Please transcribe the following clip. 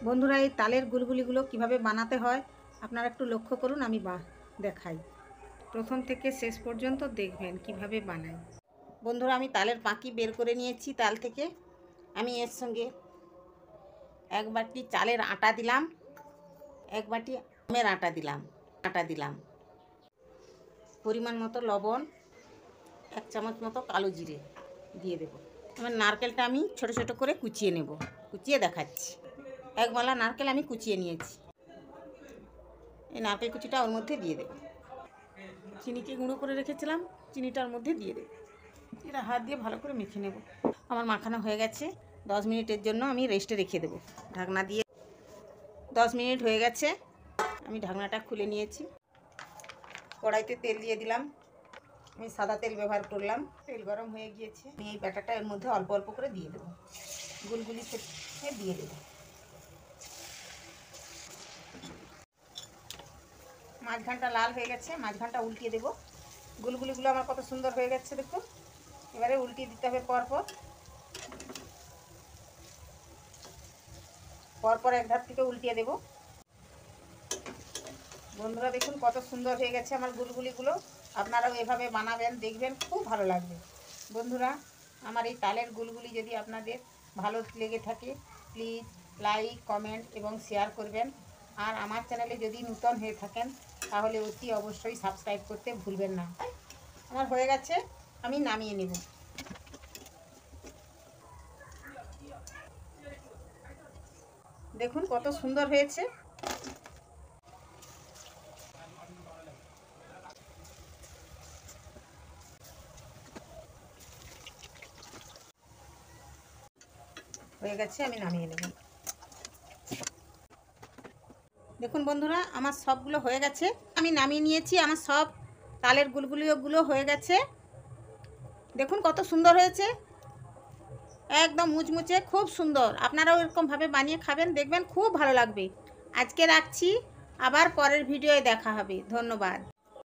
বন্ধুরা, এই তালের গুলগুলিগুলো কিভাবে বানাতে হয় আপনারা একটু লক্ষ্য করুন, আমি দেখাই। প্রথম থেকে শেষ পর্যন্ত দেখবেন কিভাবে বানাই। বন্ধুরা, আমি তালের পাঁকি বের করে নিয়েছি তাল থেকে। আমি এর সঙ্গে এক বাটি চালের আটা দিলাম, এক বাটি আমের আটা দিলাম, পরিমাণ মতো লবণ, এক চামচ মতো কালো জিরে দিয়ে দেবো। আমার নারকেলটা আমি ছোট ছোট করে কুচিয়ে নেব, কুচিয়ে দেখাচ্ছি। এক বালা নারকেল আমি কুচিয়ে নিয়েছি, এই নারকেল কুচিটা ওর মধ্যে দিয়ে দেবো। চিনিকে গুঁড়ো করে রেখেছিলাম, চিনিটার মধ্যে দিয়ে দেবো। এটা হাত দিয়ে ভালো করে মেখে নেব। আমার মাখানো হয়ে গেছে। 10 মিনিটের জন্য আমি রেস্টে রেখে দেবো ঢাকনা দিয়ে। 10 মিনিট হয়ে গেছে, আমি ঢাকনাটা খুলে নিয়েছি। কড়াইতে তেল দিয়ে দিলাম, আমি সাদা তেল ব্যবহার করলাম। তেল গরম হয়ে গিয়েছে, আমি এই ব্যাটারটা এর মধ্যে অল্প অল্প করে দিয়ে দেবো, গুলগুলি থেকে দিয়ে দেবো। মাঝখানটা লাল হয়ে গেছে, মাঝখানটা উল্টিয়ে দেবো। গুলগুলিগুলো আমার কত সুন্দর হয়ে গেছে দেখুন। এবারে উল্টিয়ে দিতে হবে পরপর এক ধার থেকে উল্টিয়ে দেব। বন্ধুরা দেখুন কত সুন্দর হয়ে গেছে আমার গুলগুলিগুলো। আপনারাও এভাবে বানাবেন, দেখবেন খুব ভালো লাগবে। বন্ধুরা, আমার এই তালের গুলগুলি যদি আপনাদের ভালো লেগে থাকে প্লিজ লাইক, কমেন্ট এবং শেয়ার করবেন। আর আমার চ্যানেলে যদি নতুন হয়ে থাকেন তাহলে অতি অবশ্যই সাবস্ক্রাইব করতে ভুলবেন না। আমার হয়ে গেছে, আমি নামিয়ে নেব। দেখুন কত সুন্দর হয়েছে। হয়ে গেছে, আমি নামিয়ে নেব। দেখুন বন্ধুরা, আমার সবগুলো হয়ে গেছে, আমি নামিয়ে নিয়েছি। আমার সব তালের গুলগুলিগুলো হয়ে গেছে। দেখুন কত সুন্দর হয়েছে, একদম মুচমুচে, খুব সুন্দর। আপনারাও এরকমভাবে বানিয়ে খাবেন, দেখবেন খুব ভালো লাগবে। আজকে রাখছি, আবার পরের ভিডিওয়ে দেখা হবে। ধন্যবাদ।